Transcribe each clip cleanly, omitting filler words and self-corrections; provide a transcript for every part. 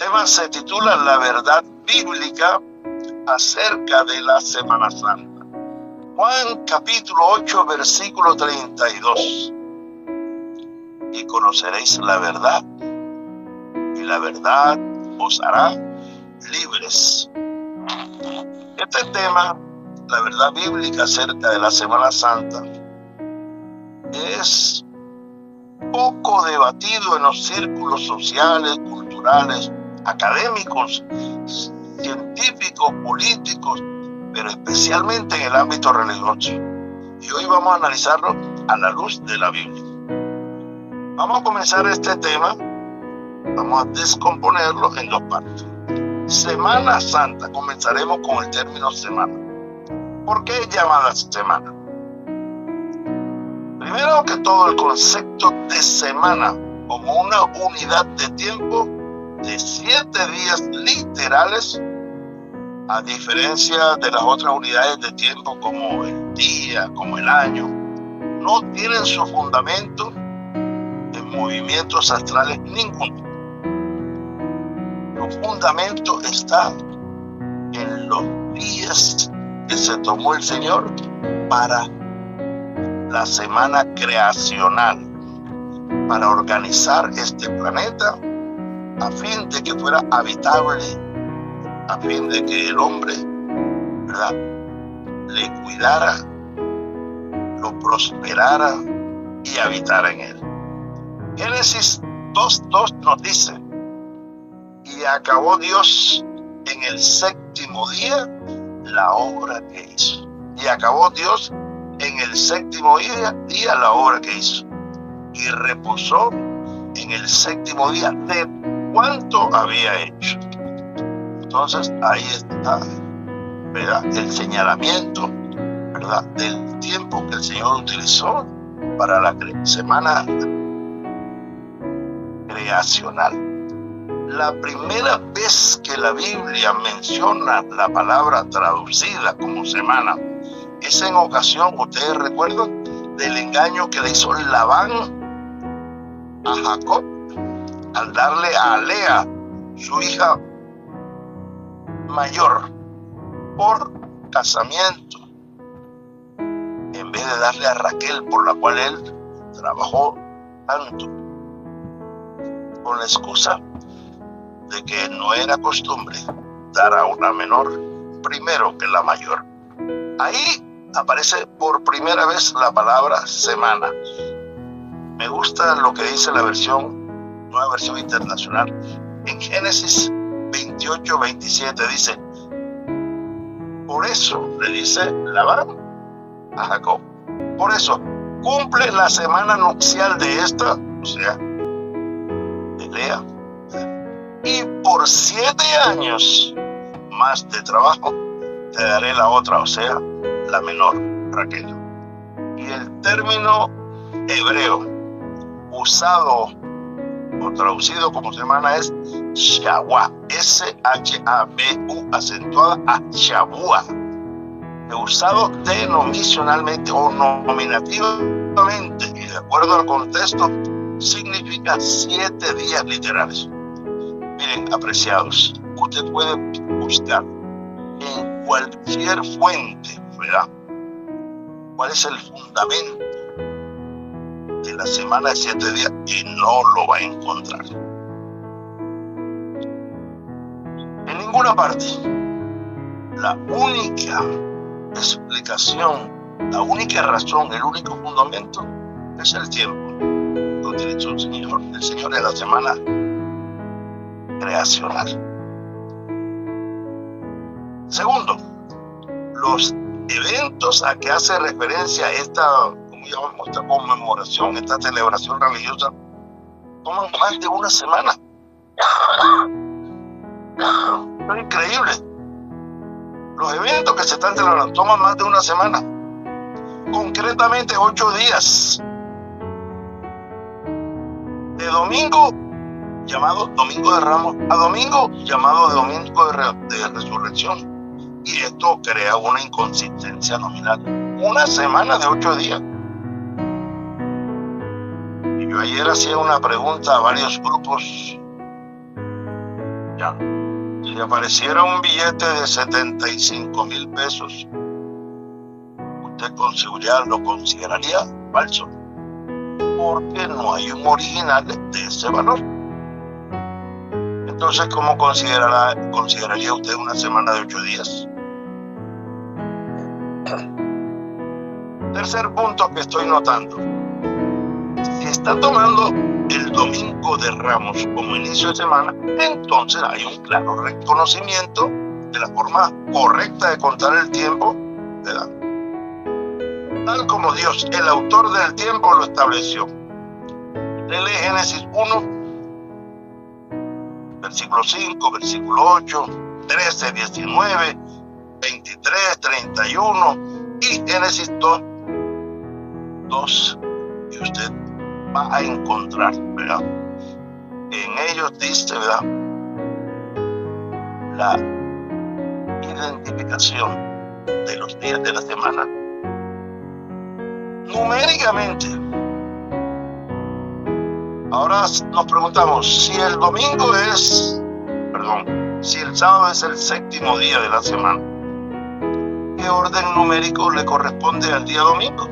tema se titula La verdad bíblica acerca de la Semana Santa. Juan capítulo 8, versículo 32. Y conoceréis la verdad, y la verdad os hará libres. Este tema, la verdad bíblica acerca de la Semana Santa, es poco debatido en los círculos sociales, culturales, académicos, científicos, políticos, pero especialmente en el ámbito religioso. Y hoy vamos a analizarlo a la luz de la Biblia. Vamos a comenzar este tema, vamos a descomponerlo en dos partes. Semana Santa, comenzaremos con el término semana. ¿Por qué es llamada semana? Primero que todo, el concepto de semana como una unidad de tiempo de 7 días literales, a diferencia de las otras unidades de tiempo como el día, como el año, no tienen su fundamento en movimientos astrales ninguno. Su fundamento está en los días que se tomó el Señor para la semana creacional, para organizar este planeta a fin de que fuera habitable, a fin de que el hombre, ¿verdad?, le cuidara, lo prosperara y habitara en él. Génesis 2:2 nos dice: y acabó Dios en el 7º día la obra que hizo. Y acabó Dios en el 7º día la obra que hizo. Y reposó en el 7º día de cuanto había hecho. Entonces ahí está, ¿verdad?, el señalamiento, ¿verdad?, del tiempo que el Señor utilizó para la semana creacional. La primera vez que la Biblia menciona la palabra traducida como semana es en ocasión, ustedes recuerdan, del engaño que le hizo Labán a Jacob al darle a Lea, su hija mayor, por casamiento, en vez de darle a Raquel, por la cual él trabajó tanto, con la excusa de que no era costumbre dar a una menor primero que la mayor. Ahí aparece por primera vez la palabra semana. Me gusta lo que dice la nueva versión internacional. En Génesis 28:27 dice: por eso le dice Labán a Jacob, por eso cumple la semana nupcial de esta, o sea, de Lea, y por 7 años más de trabajo te daré la otra, o sea, la menor, Raquel. Y el término hebreo usado o traducido como semana es Shavuá, S-H-A-B-U acentuada a Shavuá, usado denominacionalmente o nominativamente y de acuerdo al contexto significa 7 días literales. Miren, apreciados, usted puede buscar en cualquier fuente, ¿verdad?, cuál es el fundamento de la semana de 7 días y no lo va a encontrar en ninguna parte. La única explicación, la única razón, el único fundamento es el tiempo que utilizó el Señor en la semana creacional. Segundo, los eventos a que hace referencia esta conmemoración, esta celebración religiosa, toman más de una semana. Es increíble. Los eventos que se están celebrando toman más de una semana, concretamente 8 días. De domingo, llamado Domingo de Ramos, a domingo, llamado Domingo de Resurrección. Y esto crea una inconsistencia nominal. Una semana de 8 días. Y yo ayer hacía una pregunta a varios grupos Ya. Si le apareciera un billete de 75,000 pesos, usted con seguridad lo consideraría falso, porque no hay un original de ese valor. Entonces, ¿cómo consideraría usted una semana de 8 días? Tercer punto que estoy notando: si está tomando el domingo de Ramos como inicio de semana, entonces hay un claro reconocimiento de la forma correcta de contar el tiempo, ¿verdad? Tal como Dios, el autor del tiempo, lo estableció. Usted lee Génesis 1, versículo 5, versículo 8, 13, 19, 23, 31 y Génesis 2, y usted va a encontrar, ¿verdad? En ellos dice, ¿verdad?, la identificación de los días de la semana numéricamente. Ahora nos preguntamos, si el sábado es el séptimo día de la semana, ¿qué orden numérico le corresponde al día domingo?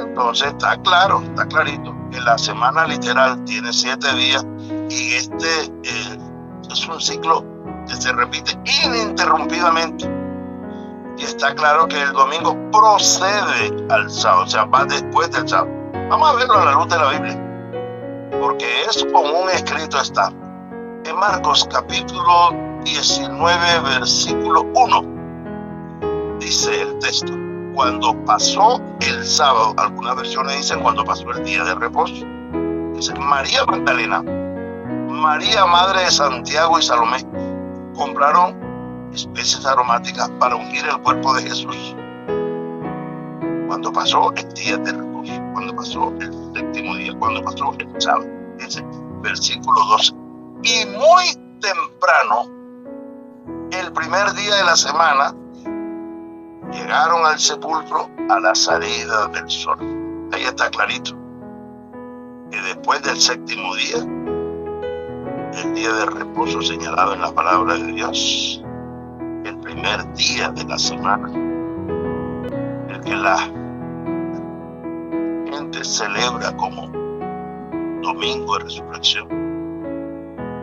Entonces está clarito que la semana literal tiene 7 días y este es un ciclo que se repite ininterrumpidamente. Y está claro que el domingo procede al sábado, o sea, va después del sábado. Vamos a verlo a la luz de la Biblia, porque es común escrito está. En Marcos capítulo 19, versículo 1, dice el texto: cuando pasó el sábado, algunas versiones dicen cuando pasó el día de reposo, dice, María Magdalena, María madre de Santiago y Salomé compraron especies aromáticas para ungir el cuerpo de Jesús. Cuando pasó el día de reposo, cuando pasó el séptimo día, cuando pasó el sábado, dice versículo 12. Y muy temprano, el primer día de la semana, llegaron al sepulcro a la salida del sol. Ahí está clarito que después del séptimo día, el día de reposo señalado en la palabra de Dios, el primer día de la semana, el que la gente celebra como domingo de resurrección.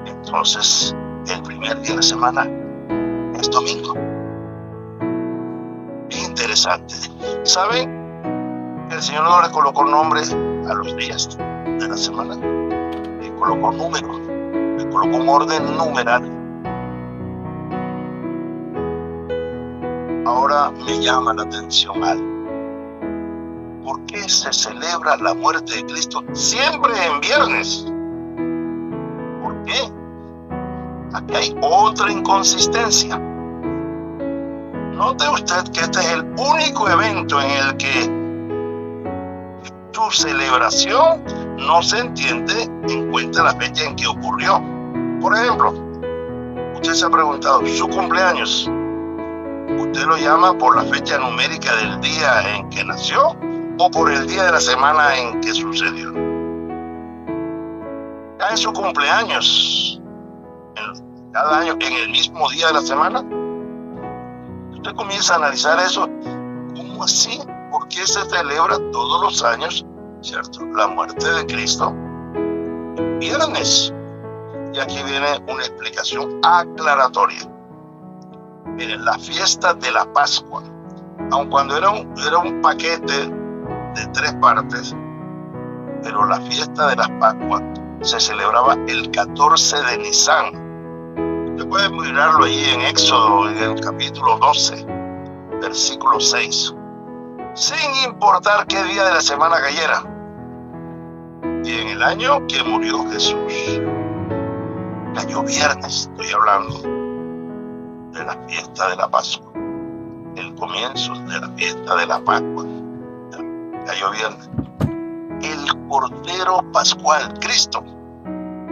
Entonces, el primer día de la semana es domingo. Es interesante. ¿Saben? El Señor no le colocó nombre a los días de la semana. Le colocó números. Le colocó un orden numeral. Ahora me llama la atención algo. ¿Por qué se celebra la muerte de Cristo siempre en viernes? ¿Por qué? Aquí hay otra inconsistencia. Note usted que este es el único evento en el que su celebración no se entiende en cuenta la fecha en que ocurrió. Por ejemplo, usted se ha preguntado, ¿su cumpleaños usted lo llama por la fecha numérica del día en que nació o por el día de la semana en que sucedió? Ya en su cumpleaños, cada año, en el mismo día de la semana, usted comienza a analizar eso. ¿Cómo así? ¿Por qué se celebra todos los años, cierto, la muerte de Cristo viernes? Y aquí viene una explicación aclaratoria. Miren, la fiesta de la Pascua, aun cuando era un paquete de 3 partes, pero la fiesta de la Pascua se celebraba el 14 de Nisan. Usted puede mirarlo allí en Éxodo, en el capítulo 12, versículo 6. Sin importar qué día de la semana cayera. Y en el año que murió Jesús, cayó viernes, estoy hablando de la fiesta de la Pascua, el comienzo de la fiesta de la Pascua, cayó viernes. El Cordero Pascual, Cristo,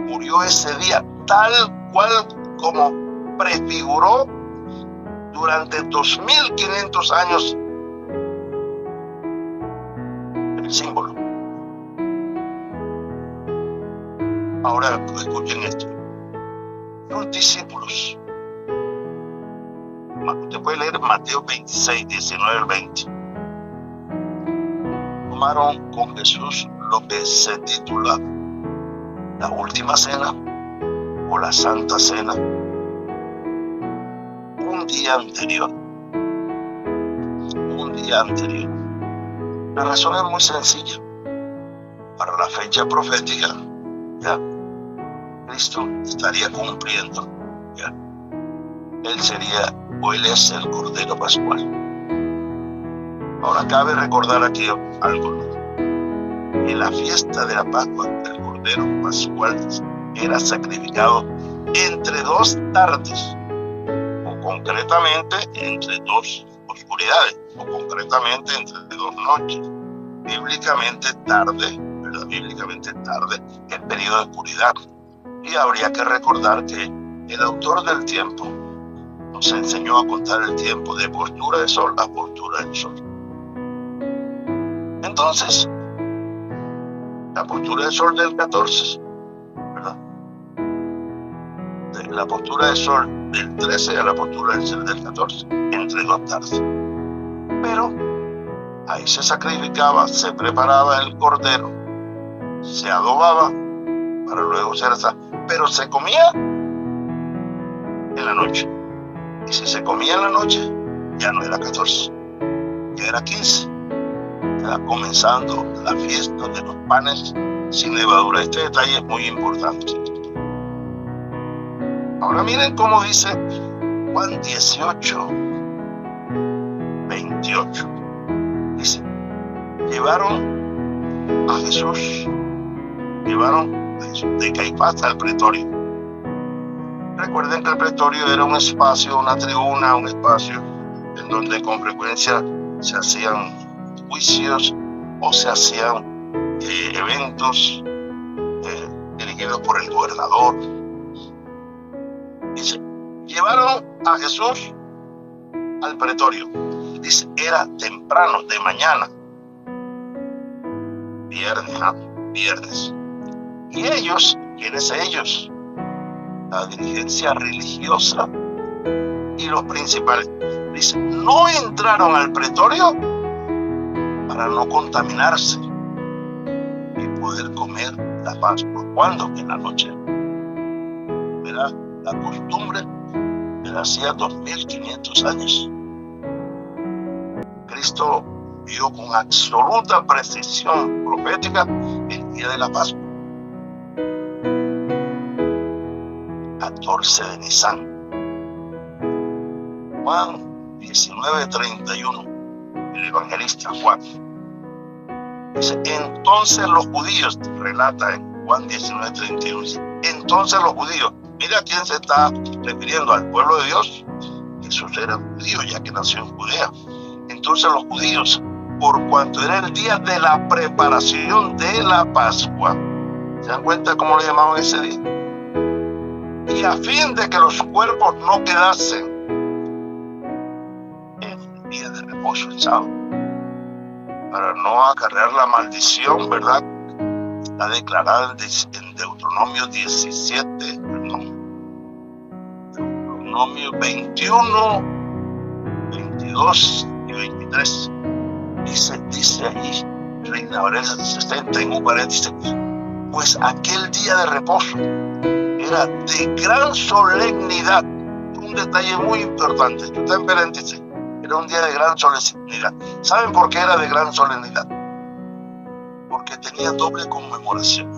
murió ese día tal cual como prefiguró durante 2500 años el símbolo. Ahora escuchen esto. los discípulos, usted puede leer Mateo 26, 19 al 20, tomaron con Jesús lo que se titula la última cena o la santa cena un día anterior. La razón es muy sencilla. Para la fecha profética, ya Cristo estaría cumpliendo. Ya. Él es el Cordero Pascual. Ahora cabe recordar aquí algo, ¿no? En la fiesta de la Pascua, el Cordero Pascual era sacrificado entre dos tardes, o concretamente entre dos oscuridades, o concretamente entre dos noches. Bíblicamente tarde el periodo de oscuridad. Y habría que recordar que el autor del tiempo nos enseñó a contar el tiempo de postura de sol a postura del sol. Entonces, la postura de sol del 14, ¿verdad? De la postura de sol del 13 a la postura del sol del 14, entre dos tardes. Pero ahí se sacrificaba, se preparaba el cordero, se adobaba para luego ser asado, pero se comía en la noche. Y si se comía en la noche, ya no era 14, ya era 15. Era comenzando la fiesta de los panes sin levadura. Este detalle es muy importante. Ahora miren cómo dice Juan 18, 28. Dice, llevaron a Jesús de Caifás al pretorio. Recuerden que el pretorio era un espacio, una tribuna, un espacio en donde con frecuencia se hacían juicios o se hacían eventos dirigidos por el gobernador. Dice, llevaron a Jesús al pretorio. Dice, era temprano, de mañana, viernes. Y ellos, ¿quiénes ellos? La dirigencia religiosa y los principales. Dice, no entraron al pretorio para no contaminarse y poder comer la Pascua. ¿Cuándo? En la noche. Era la costumbre de hacía 2500 años. Cristo vio con absoluta precisión profética el día de la Pascua. 14 de Nisan. Juan 19:31. El evangelista Juan dice, entonces los judíos, relata en Juan 19:31, dice, entonces los judíos, mira a quién se está refiriendo, al pueblo de Dios. Jesús era judío ya que nació en Judea. Entonces los judíos, por cuanto era el día de la preparación de la Pascua, ¿se dan cuenta cómo le llamaban ese día? Y a fin de que los cuerpos no quedasen en el día de reposo, el sábado, para no acarrear la maldición, ¿verdad? Está declarada en Deuteronomio 17, Deuteronomio 21, 22 y 23. Dice allí, Reina Valera 60 en un paréntesis, pues aquel día de reposo era de gran solemnidad. Un detalle muy importante, esto está en paréntesis. Era un día de gran solemnidad. ¿Saben por qué era de gran solemnidad? Porque tenía doble conmemoración.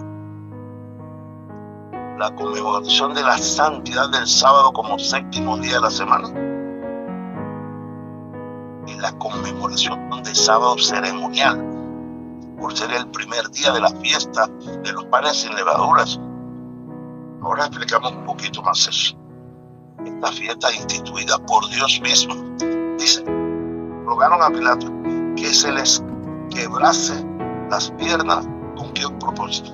La conmemoración de la santidad del sábado como séptimo día de la semana y la conmemoración del sábado ceremonial por ser el primer día de la fiesta de los panes sin levaduras. Ahora explicamos un poquito más eso. Esta fiesta instituida por Dios mismo. Dice, rogaron a Pilato que se les quebrase las piernas. ¿Con qué propósito?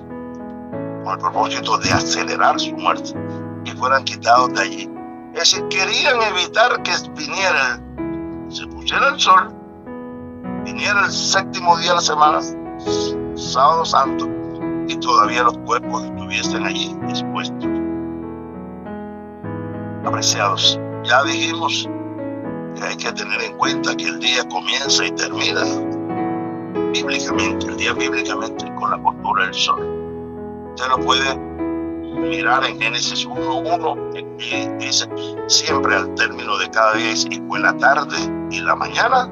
Con el propósito de acelerar su muerte y fueran quitados de allí. Es decir, querían evitar que se pusiera el sol, viniera el séptimo día de la semana, sábado santo, y todavía los cuerpos estuviesen allí expuestos. apreciados, ya dijimos que hay que tener en cuenta que el día comienza y termina bíblicamente, el día bíblicamente con la postura del sol. Usted lo puede mirar en Génesis 1:1, que dice siempre al término de cada día, y fue la tarde y la mañana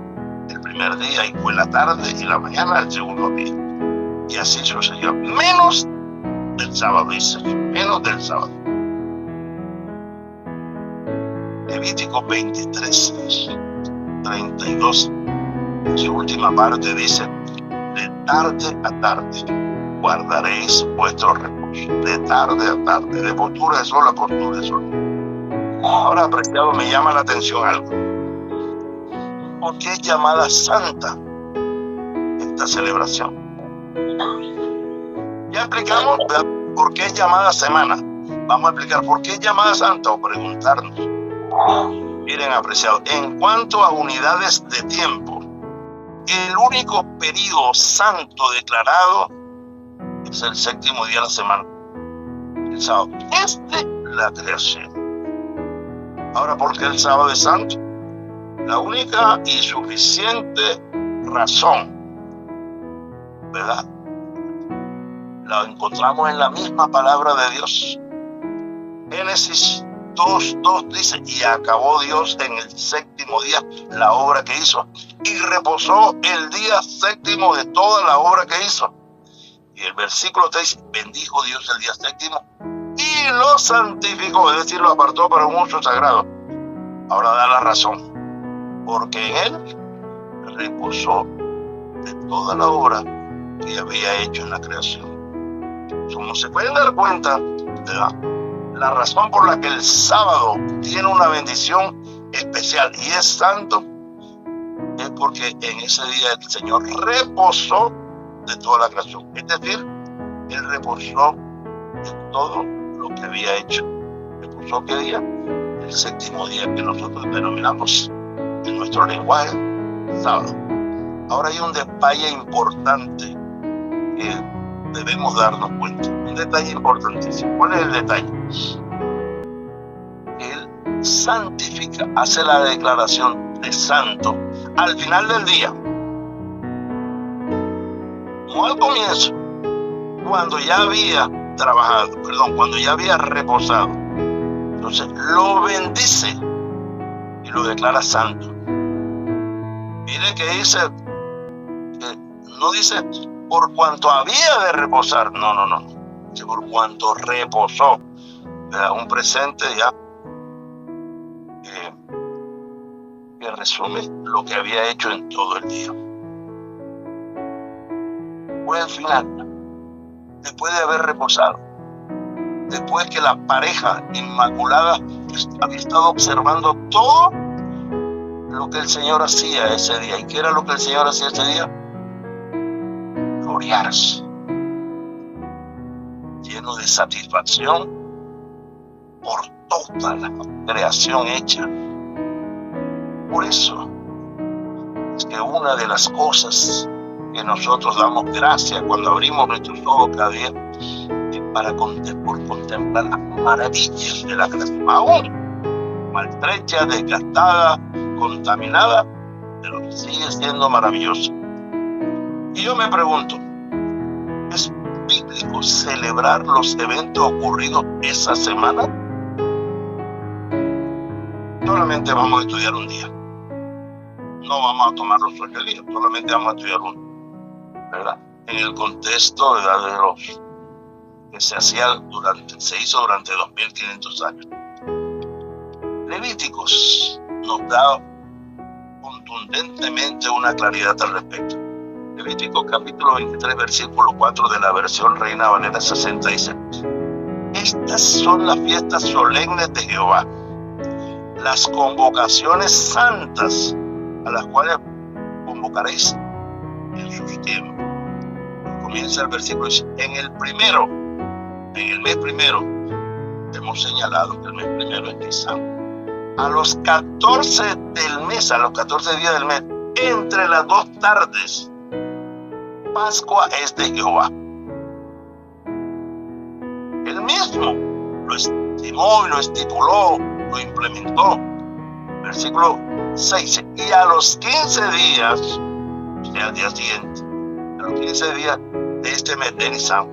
el primer día, y fue la tarde y la mañana el segundo día, y así sucedió, menos del sábado, dice, menos del sábado. Levítico 23:32, su última parte dice: de tarde a tarde guardaréis vuestro reposo. De tarde a tarde, de postura de sol a postura de sol. Ahora, apreciado, me llama la atención algo. ¿Por qué es llamada santa esta celebración? Ya explicamos por qué es llamada semana. Vamos a explicar por qué es llamada santa, o preguntarnos. Miren, apreciados, en cuanto a unidades de tiempo, el único periodo santo declarado es el séptimo día de la semana, el sábado. Es de la creación. Ahora, ¿por qué el sábado es santo? La única y suficiente razón, ¿verdad?, la encontramos en la misma palabra de Dios. Génesis 2:2 dice: y acabó Dios en el séptimo día la obra que hizo, y reposó el día séptimo de toda la obra que hizo. Y el versículo 3 dice: bendijo Dios el día séptimo y lo santificó, es decir, lo apartó para un uso sagrado. Ahora da la razón, porque en él reposó de toda la obra que había hecho en la creación. Como se pueden dar cuenta, ¿verdad?, la razón por la que el sábado tiene una bendición especial y es santo es porque en ese día el Señor reposó de toda la creación. Es decir, Él reposó de todo lo que había hecho. ¿Reposó qué día? El séptimo día, que nosotros denominamos en nuestro lenguaje sábado. Ahora hay un detalle importante que debemos darnos cuenta. Un detalle importantísimo. ¿Cuál es el detalle? Él santifica, hace la declaración de santo al final del día, no al comienzo, cuando ya había trabajado, cuando ya había reposado. Entonces lo bendice y lo declara santo. Mire que dice, no dice por cuanto había de reposar, no, dice por cuanto reposó. Un presente ya que resume lo que había hecho en todo el día. Fue al final, después de haber reposado, después que la pareja inmaculada había estado observando todo lo que el Señor hacía ese día. ¿Y qué era lo que el Señor hacía ese día? Gloriarse, lleno de satisfacción por toda la creación hecha. Por eso es que una de las cosas que nosotros damos gracias cuando abrimos nuestros ojos cada día es por contemplar las maravillas de la creación, aún maltrecha, desgastada, contaminada, pero sigue siendo maravillosa. Y yo me pregunto, ¿es bíblico celebrar los eventos ocurridos esa semana? Solamente vamos a estudiar un día. No vamos a tomar los 8 días, solamente vamos a estudiar uno, ¿verdad? En el contexto, ¿verdad?, de los que se hizo durante 2500 años. Levíticos nos da contundentemente una claridad al respecto. Levítico capítulo 23, versículo 4 de la versión Reina Valera 60 dice: estas son las fiestas solemnes de Jehová, las convocaciones santas a las cuales convocaréis en sus tiempos. Comienza el versículo, dice: en el mes primero, hemos señalado que el mes primero es Nisan. A los 14 del mes, a los 14 días del mes, entre las 2 tardes, Pascua es de Jehová. Él mismo lo estimó y lo estipuló lo implementó. Versículo 6. Y a los 15 días, o sea, al día siguiente, a los 15 días de este mes de Nisan,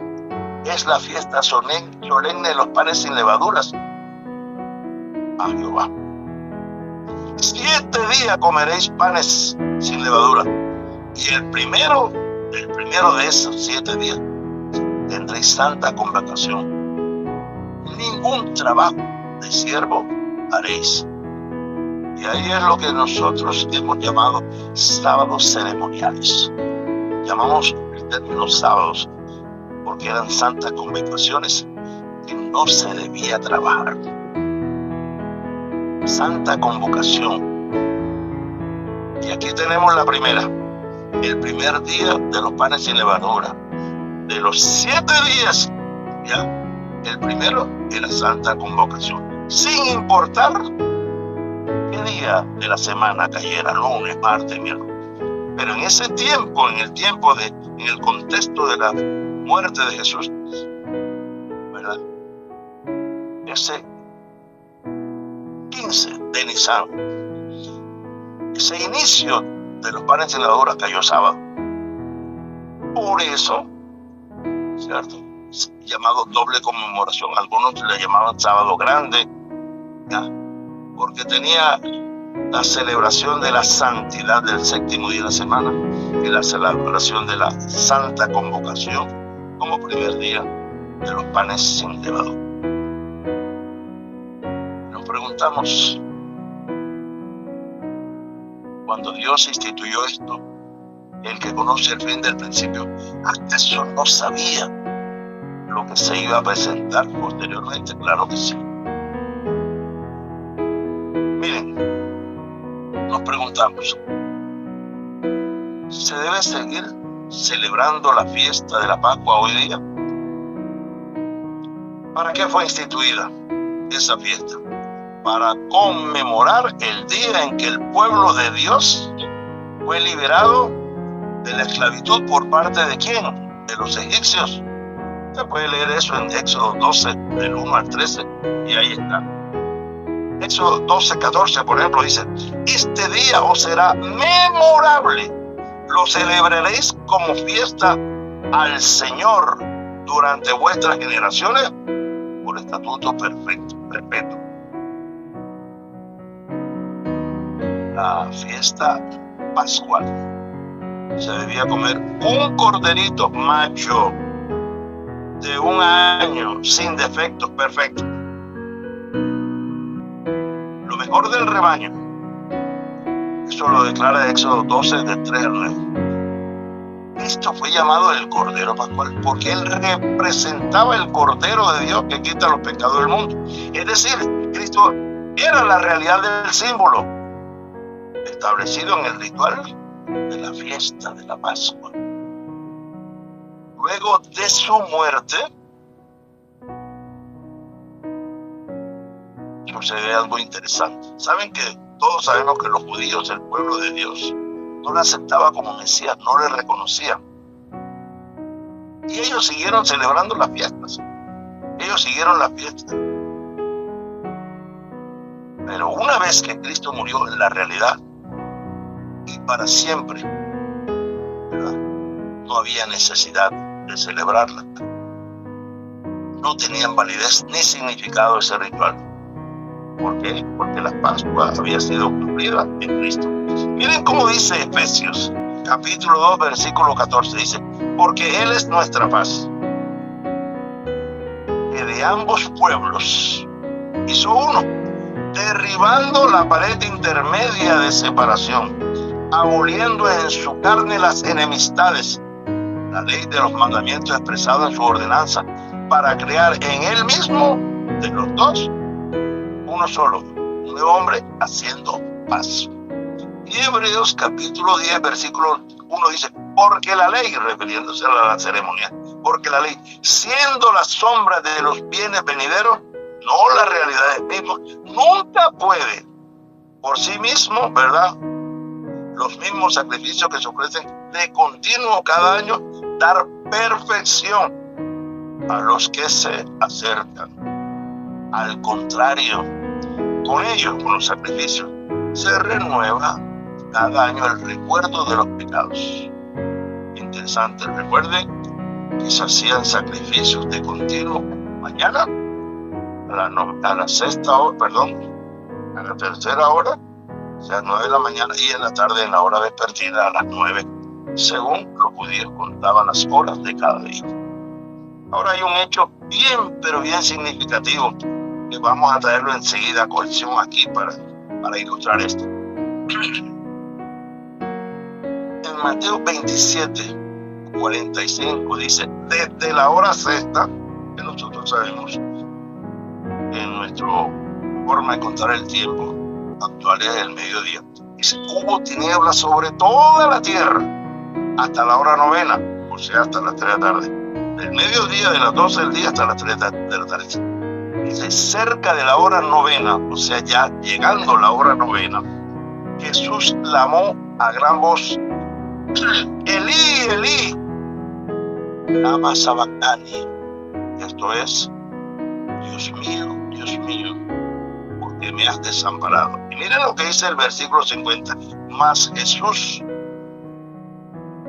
es la fiesta solemne de los panes sin levaduras a Jehová. 7 días comeréis panes sin levadura, y el primero de esos 7 días tendréis santa convocación. Ningún trabajo de siervo haréis. Y ahí es lo que nosotros hemos llamado sábados ceremoniales. Llamamos el término sábados porque eran santas convocaciones que no se debía trabajar. Santa convocación. Y aquí tenemos la primera. El primer día de los panes sin levadura. De los 7 días, ya, el primero era santa convocación. Sin importar qué día de la semana cayera, lunes, martes, miércoles. Pero en ese tiempo, en el contexto de la muerte de Jesús, ¿verdad? Ese 15 de Nisan, ese inicio de los panes sin levadura cayó sábado. Por eso, ¿cierto? Llamado doble conmemoración. Algunos le llamaban sábado grande, ¿ya? Porque tenía la celebración de la santidad del 7º día de la semana y la celebración de la santa convocación como primer día de los panes sin levadura. Nos preguntamos, cuando Dios instituyó esto, el que conoce el fin del principio, ¿acaso no sabía lo que se iba a presentar posteriormente? Claro que sí. Miren, nos preguntamos, ¿se debe seguir celebrando la fiesta de la Pascua hoy día? ¿Para qué fue instituida esa fiesta? Para conmemorar el día en que el pueblo de Dios fue liberado de la esclavitud por parte de ¿quién? De los egipcios. Usted puede leer eso en Éxodo 12, del 1 al 13, y ahí está. Éxodo 12, 14, por ejemplo, dice: este día os será memorable, lo celebraréis como fiesta al Señor durante vuestras generaciones por estatuto perpetuo. La fiesta pascual se debía comer un corderito macho de 1 año, sin defectos, perfecto. Lo mejor del rebaño. Eso lo declara Éxodo 12, del 3 al 9. Cristo fue llamado el Cordero Pascual porque Él representaba el Cordero de Dios que quita los pecados del mundo. Es decir, Cristo era la realidad del símbolo establecido en el ritual de la fiesta de la Pascua. Luego de su muerte, sucede algo interesante. Saben que todos sabemos que los judíos, el pueblo de Dios, no le aceptaba como Mesías, no le reconocían. Y ellos siguieron celebrando las fiestas. Ellos siguieron las fiestas. Pero una vez que Cristo murió en la realidad y para siempre, ¿verdad?, no había necesidad de celebrarla. No tenían validez ni significado ese ritual. ¿Por qué? Porque la Pascua había sido cumplida en Cristo. Miren cómo dice Efesios, capítulo 2, versículo 14. Dice: porque Él es nuestra paz, que de ambos pueblos hizo uno, derribando la pared intermedia de separación, aboliendo en su carne las enemistades, la ley de los mandamientos expresada en su ordenanza, para crear en Él mismo de los dos uno solo, un nuevo hombre, haciendo paz. Y Hebreos capítulo 10, versículo 1 dice: porque la ley, refiriéndose a la ceremonia, porque la ley, siendo la sombra de los bienes venideros, no la realidad misma, nunca puede por sí mismo, ¿verdad?, los mismos sacrificios que se ofrecen de continuo cada año, dar perfección a los que se acercan. Al contrario, con ellos, con los sacrificios, se renueva cada año el recuerdo de los pecados. Interesante, recuerden que se hacían sacrificios de continuo mañana a la tercera hora, o sea, 9 de la mañana, y en la tarde en la hora vespertina a las 9, según los judíos contaban las horas de cada día. Ahora hay un hecho bien, pero bien significativo, que vamos a traerlo enseguida a colación aquí para ilustrar esto. En Mateo 27, 45 dice, desde la hora sexta, que nosotros sabemos, en nuestra forma de contar el tiempo actual es el mediodía, dice, hubo tinieblas sobre toda la tierra hasta la hora novena, o sea, hasta las 3 de la tarde. Del mediodía, de las 12 del día hasta las 3 de la tarde. Dice, cerca de la hora novena, o sea, ya llegando la hora novena, Jesús clamó a gran voz, Elí, Elí, lama sabactani. Esto es, Dios mío, ¿por qué me has desamparado? Y miren lo que dice el versículo 50. Mas Jesús,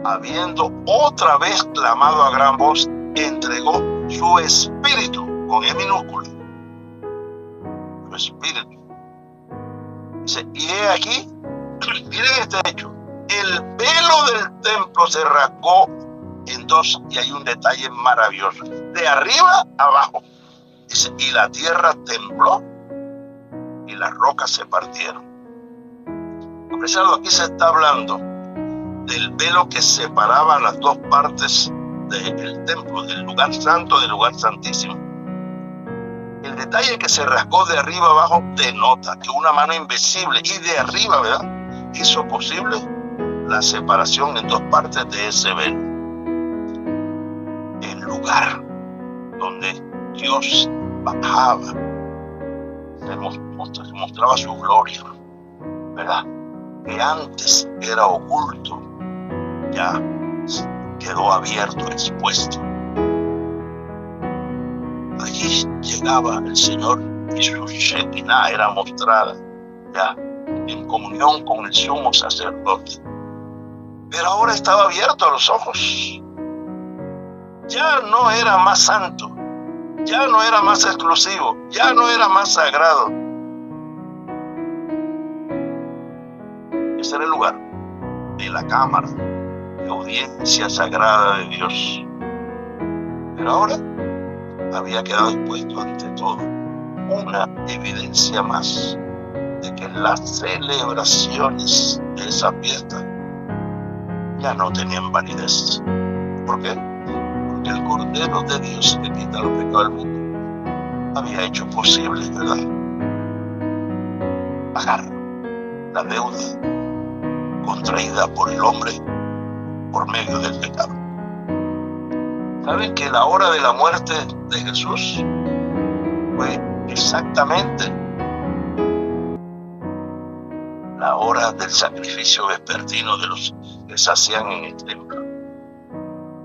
habiendo otra vez clamado a gran voz, entregó su espíritu, con E minúscula, su espíritu. Dice, y he aquí, miren este hecho, el velo del templo se rasgó en dos, y hay un detalle maravilloso, de arriba a abajo. Dice, y la tierra tembló y las rocas se partieron. Apreciado, aquí se está hablando del velo que separaba las dos partes del templo, del lugar santo del lugar santísimo. El detalle que se rasgó de arriba abajo denota que una mano invisible y de arriba, ¿verdad?, hizo posible la separación en dos partes de ese velo. El lugar donde Dios bajaba, se mostraba su gloria, ¿verdad?, que antes era oculto, ya quedó abierto, expuesto. Allí llegaba el Señor y su Shekinah era mostrada ya en comunión con el sumo sacerdote. Pero ahora estaba abierto a los ojos. Ya no era más santo, ya no era más exclusivo, ya no era más sagrado. Ese era el lugar de la cámara de audiencia sagrada de Dios. Pero ahora había quedado expuesto ante todo una evidencia más de que las celebraciones de esa fiesta ya no tenían validez. ¿Por qué? Porque el Cordero de Dios que quita los pecados del mundo había hecho posible, ¿verdad?, pagar la deuda contraída por el hombre por medio del pecado. ¿Saben que la hora de la muerte de Jesús fue exactamente la hora del sacrificio vespertino de los que se hacían en el templo?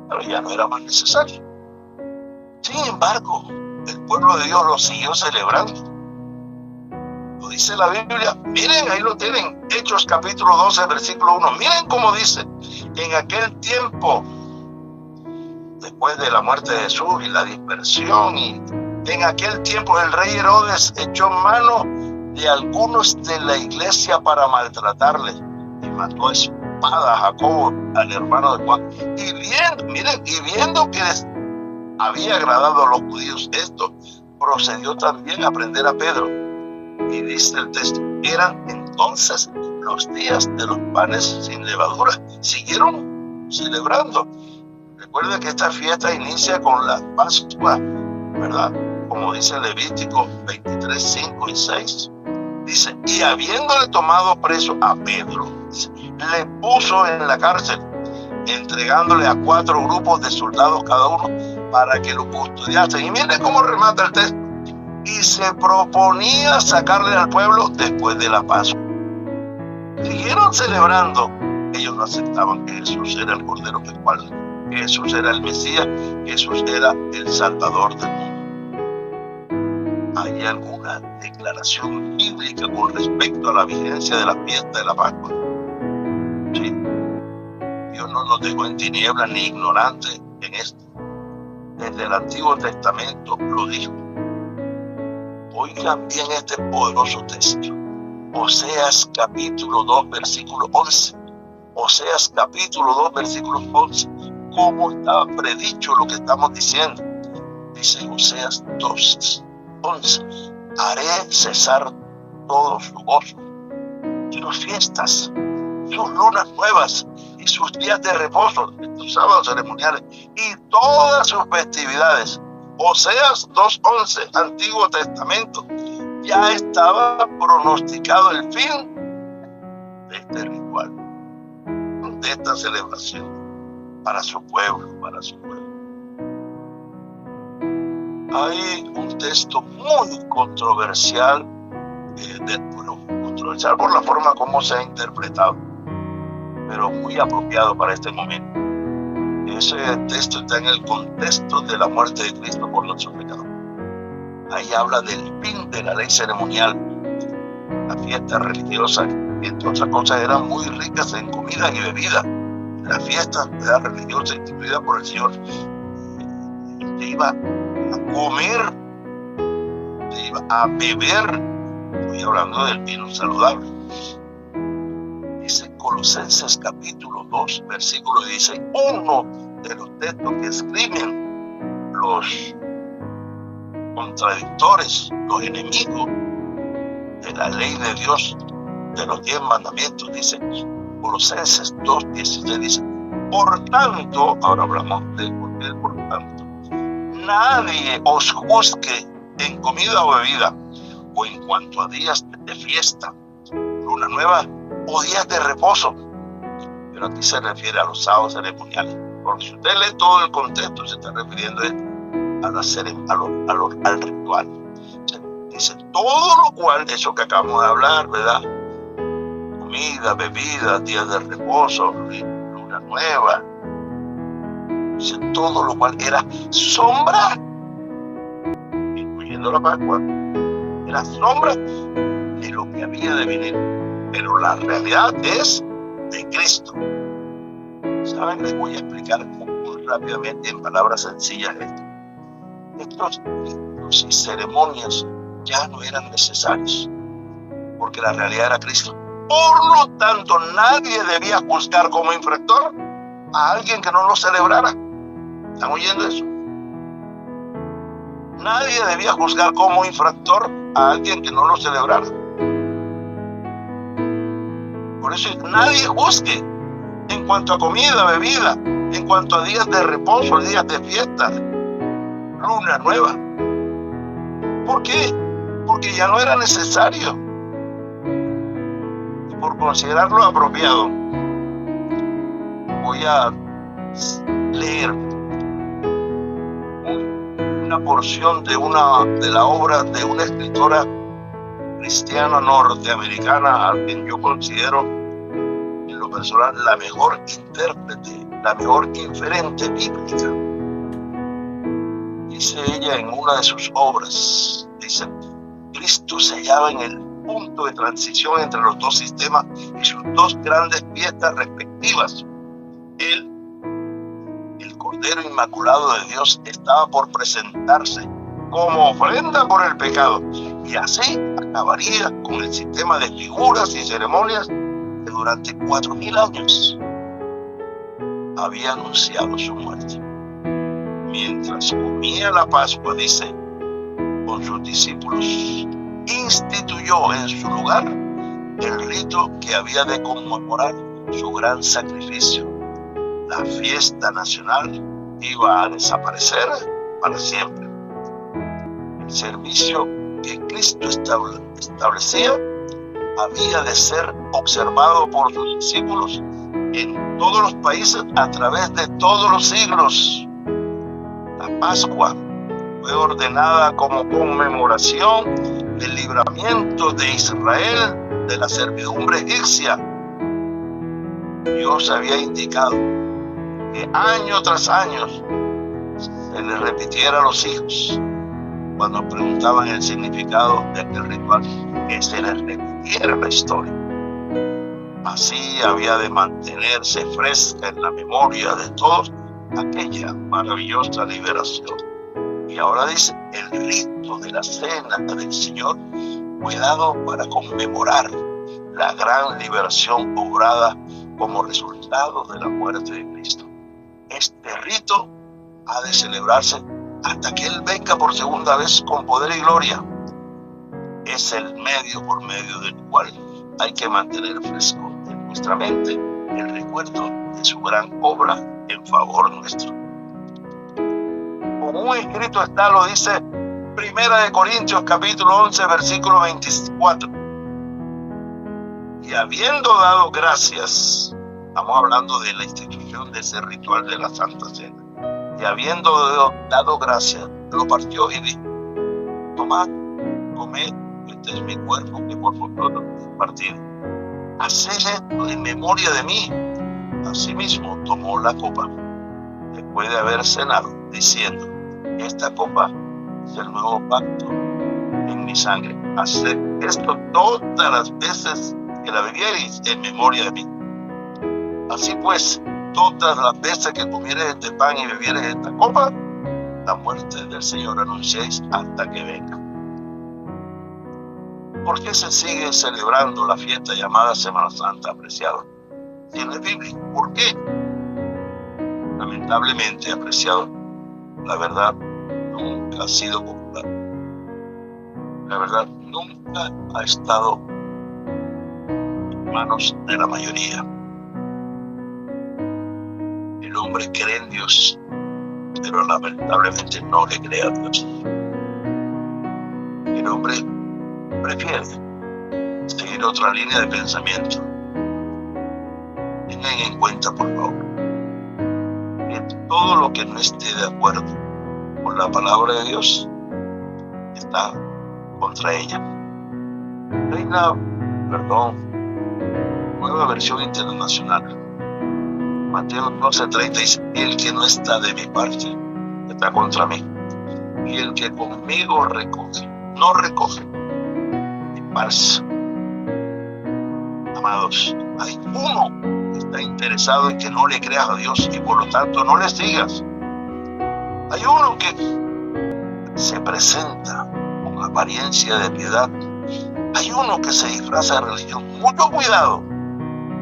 Pero ya no era más necesario. Sin embargo, el pueblo de Dios lo siguió celebrando. Lo dice la Biblia. Miren, ahí lo tienen, Hechos capítulo 12, versículo 1. Miren cómo dice, en aquel tiempo, después de la muerte de Jesús y la dispersión, y en aquel tiempo el rey Herodes echó mano de algunos de la iglesia para maltratarle y mató a espada a Jacobo, al hermano de Juan. Y viendo que les había agradado a los judíos esto, procedió también a prender a Pedro. Y dice el texto, eran entonces los días de los panes sin levadura. Siguieron celebrando. Recuerda que esta fiesta inicia con la Pascua, ¿verdad? Como dice Levítico 23, 5 y 6. Dice, y habiéndole tomado preso a Pedro, dice, le puso en la cárcel, entregándole a 4 grupos de soldados cada uno para que lo custodiasen. Y miren cómo remata el texto. Y se proponía sacarle al pueblo después de la Pascua. Siguieron celebrando. Ellos no aceptaban que Jesús era el Cordero Pascual, que Jesús era el Mesías, que Jesús era el Salvador del mundo. ¿Hay alguna declaración bíblica con respecto a la vigencia de la fiesta de la Pascua? Sí. Dios no nos dejó en tinieblas ni ignorantes en esto. Desde el Antiguo Testamento lo dijo. Oigan bien este poderoso texto. Oseas capítulo 2, versículo 11. Oseas capítulo 2, versículo 11. ¿Cómo estaba predicho lo que estamos diciendo? Dice Oseas 2, 11. Haré cesar todo su gozo y sus fiestas, sus lunas nuevas y sus días de reposo, estos sábados ceremoniales y todas sus festividades. Oseas 2:11, Antiguo Testamento. Ya estaba pronosticado el fin de este ritual, de esta celebración para su pueblo, Hay un texto muy controversial, controversial por la forma como se ha interpretado, pero muy apropiado para este momento. Ese texto está en el contexto de la muerte de Cristo por nuestros pecados. Ahí habla del fin de la ley ceremonial. La fiesta religiosa, entre otras cosas, eran muy ricas en comida y bebida. La fiesta religiosa instituida por el Señor, te iba a comer, te iba a beber. Estoy hablando del vino saludable. Dice Colosenses capítulo 2, versículo 16, uno de los textos que escriben los contradictores, los enemigos de la ley de Dios, de los 10 mandamientos. Dice Colosenses 2:16, dice: por tanto, ahora hablamos de por tanto, nadie os juzgue en comida o bebida, o en cuanto a días de fiesta, luna nueva o días de reposo. Pero aquí se refiere a los sábados ceremoniales, porque si usted lee todo el contexto, se está refiriendo al ritual. Dice todo lo cual, de eso que acabamos de hablar, ¿verdad? Comida, bebida, días de reposo, luna nueva. Dice todo lo cual era sombra, incluyendo la Pascua, era sombra de lo que había de venir. Pero la realidad es de Cristo. ¿Saben? Les voy a explicar muy rápidamente en palabras sencillas esto. Estos ritos y ceremonias ya no eran necesarios, porque la realidad era Cristo. Por lo tanto, nadie debía juzgar como infractor a alguien que no lo celebrara. ¿Están oyendo eso? Nadie debía juzgar como infractor a alguien que no lo celebrara. Por eso nadie juzgue en cuanto a comida, bebida, en cuanto a días de reposo, días de fiesta, luna nueva. ¿Por qué? Porque ya no era necesario. Y por considerarlo apropiado, voy a leer una porción de la obra de una escritora cristiana norteamericana, a quien yo considero en lo personal la mejor intérprete, la mejor inferente bíblica. Dice ella en una de sus obras, dice: Cristo se hallaba en el punto de transición entre los dos sistemas y sus dos grandes fiestas respectivas. Él, el Cordero Inmaculado de Dios, estaba por presentarse como ofrenda por el pecado, y así acabaría con el sistema de figuras y ceremonias que durante 4,000 años había anunciado su muerte. Mientras comía la Pascua, dice, con sus discípulos, instituyó en su lugar el rito que había de conmemorar su gran sacrificio. La fiesta nacional iba a desaparecer para siempre. El servicio que Cristo establecía había de ser observado por sus discípulos en todos los países a través de todos los siglos. La Pascua fue ordenada como conmemoración del libramiento de Israel de la servidumbre egipcia. Dios había indicado que año tras año se les repitiera a los hijos cuando preguntaban el significado de aquel ritual, que se les repitiera la historia. Así había de mantenerse fresca en la memoria de todos aquella maravillosa liberación. Y ahora dice, el rito de la cena del Señor fue dado para conmemorar la gran liberación obrada como resultado de la muerte de Cristo. Este rito ha de celebrarse hasta que Él venga por segunda vez con poder y gloria. Es el medio por medio del cual hay que mantener fresco en nuestra mente el recuerdo de su gran obra en favor nuestro. Como escrito está, lo dice 1 Corintios capítulo 11 versículo 24. Y habiendo dado gracias, estamos hablando de la institución de ese ritual de la Santa Cena, y habiendo dado gracias, lo partió y dijo, tomad, comed, este es mi cuerpo que por vosotros es partido. Haced esto en memoria de mí. Asimismo tomó la copa, después de haber cenado, diciendo, esta copa es el nuevo pacto en mi sangre. Haced esto todas las veces que la bebiereis en memoria de mí. Así pues, todas las veces que comiereis este pan y bebiereis esta copa, la muerte del Señor anunciéis hasta que venga. ¿Por qué se sigue celebrando la fiesta llamada Semana Santa, apreciado? Si no es bíblico, ¿por qué? Lamentablemente, apreciado, la verdad nunca ha sido popular. La verdad nunca ha estado en manos de la mayoría. El hombre cree en Dios, pero lamentablemente no le cree a Dios. El hombre prefiere seguir otra línea de pensamiento. Tengan en cuenta, por favor, que todo lo que no esté de acuerdo con la palabra de Dios está contra ella. Nueva versión internacional. Mateo 12:30 dice, el que no está de mi parte está contra mí, y el que conmigo no recoge, esparce. Amados, hay uno que está interesado en que no le creas a Dios y por lo tanto no le sigas. Hay uno que se presenta con apariencia de piedad. Hay uno que se disfraza de religión. Mucho cuidado,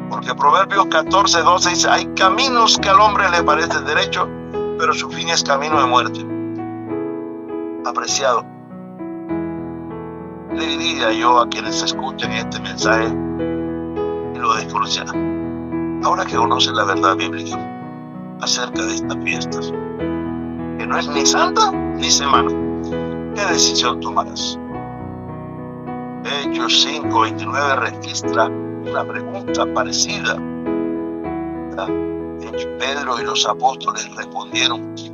porque Proverbios 14:12 dice, hay caminos que al hombre le parecen derechos, pero su fin es camino de muerte. Apreciado, le diría yo a quienes escuchen este mensaje y lo desconocen, ahora que conocen la verdad bíblica acerca de estas fiestas, que no es ni santa ni semana, ¿qué decisión tomarás? Hechos 5:29 registra una pregunta parecida. Pedro y los apóstoles respondieron, ¿qué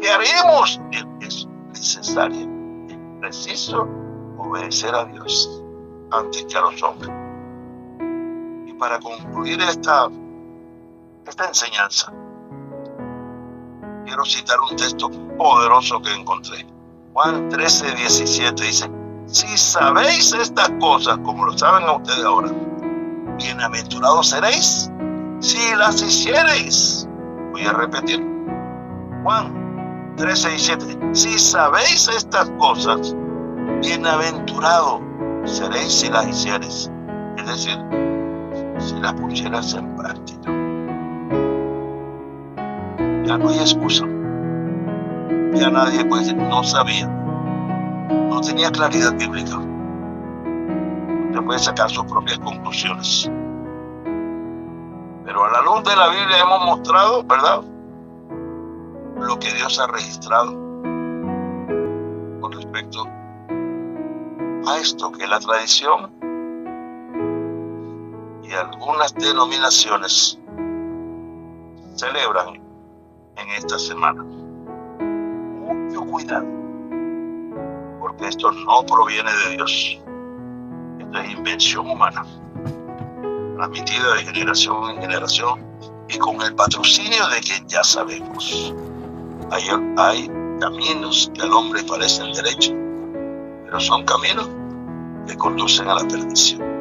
haremos? Es necesario, es preciso obedecer a Dios antes que a los hombres. Y para concluir esta enseñanza, quiero citar un texto poderoso que encontré. Juan 13:17 dice, si sabéis estas cosas como lo saben a ustedes ahora, bienaventurados seréis si las hiciereis. Voy a repetir. Juan 13:17. Si sabéis estas cosas, bienaventurado seréis si las hiciereis. Es decir, si las pusieras en práctica. Ya no hay excusa. Ya nadie puede decir, no sabía. No tenía claridad bíblica. Usted puede sacar sus propias conclusiones. Pero a la luz de la Biblia hemos mostrado, ¿verdad?, lo que Dios ha registrado con respecto a esto, que la tradición y algunas denominaciones celebran en esta semana. Mucho cuidado, porque esto no proviene de Dios. Esto es invención humana, transmitida de generación en generación y con el patrocinio de quien ya sabemos. Hay caminos que al hombre parecen derechos, pero son caminos que conducen a la perdición.